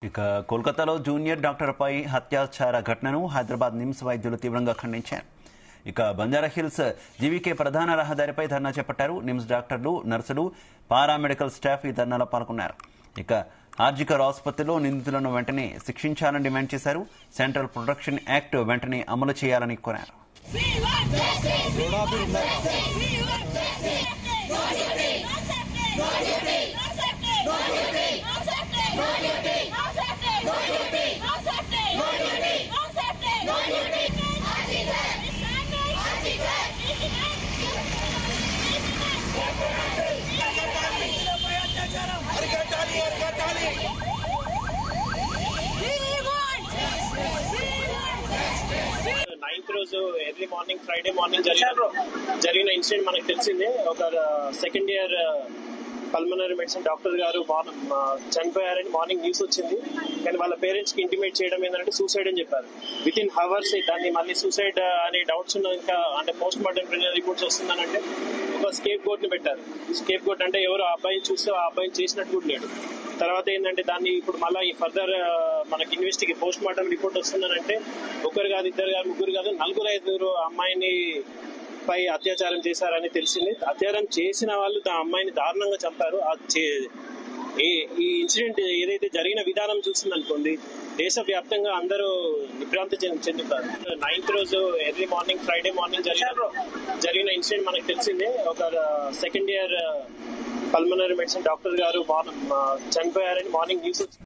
ఇక కోల్కతాలో జూనియర్ డాక్టర్పై హత్యాచార ఘటనను హైదరాబాద్ నిమ్స్ వైద్యులు తీవ్రంగా ఖండించారు. ఇక బంజారాహిల్స్ జీవీకే ప్రధాన రహదారిపై ధర్నా చేపట్టారు. నిమ్స్ డాక్టర్లు, నర్సులు, పారామెడికల్ స్టాఫ్ ఈ ధర్నాలో పాల్గొన్నారు. ఇక ఆర్జికర్ ఆసుపత్రిలో నిందితులను వెంటనే శిక్షించాలని డిమాండ్ చేశారు. సెంట్రల్ ప్రొటెక్షన్ యాక్ట్ వెంటనే అమలు చేయాలని కోరారు. నైన్త్ రోజు ఎర్లీ మార్నింగ్ ఫ్రైడే మార్నింగ్ జరిగిన ఇన్సిడెంట్ మనకు తెలిసిందే. ఒక second year pulmonary medicine doctor గారు చనిపోయారని మార్నింగ్ న్యూస్ వచ్చింది. కానీ వాళ్ళ పేరెంట్స్ కి ఇంటిమేట్ చేయడం ఏంటంటే సూసైడ్ అని చెప్పారు. విత్ ఇన్ హవర్స్ దాన్ని మళ్ళీ సూసైడ్ అనే డౌట్స్ ఉన్న ఇంకా అంటే పోస్ట్ మార్టం రిపోర్ట్స్ వస్తుందనంటే ఒక స్కేప్ గోట్ ని పెట్టారు. స్కేప్ గోట్ అంటే ఎవరు ఆ అబ్బాయిని చూస్తే ఆ అబ్బాయిని చేసినట్టు కూడా లేడు. తర్వాత ఏంటంటే దాన్ని ఇప్పుడు మళ్ళీ ఫర్దర్ మనకి ఇన్వెస్టిగేట్ పోస్ట్ మార్టం రిపోర్ట్ వస్తుందనంటే ఒకరు కాదు, ఇద్దరు కాదు, ముగ్గురు కాదు, 4-5 అమ్మాయిని పై అత్యాచారం చేశారని తెలిసింది. అత్యాచారం చేసిన వాళ్ళు ఆ అమ్మాయిని దారుణంగా చంపారు. ఈ ఇన్సిడెంట్ ఏదైతే జరిగిన విధానం చూస్తుందనుకోండి, దేశవ్యాప్తంగా అందరూ విభ్రాంతి చెందుతారు. నైన్త్ రోజు ఎర్లీ మార్నింగ్ ఫ్రైడే మార్నింగ్ జరిగిన ఇన్సిడెంట్ మనకు తెలిసిందే. ఒక second year pulmonary medicine doctor గారు చనిపోయారని మార్నింగ్ న్యూస్ వచ్చింది.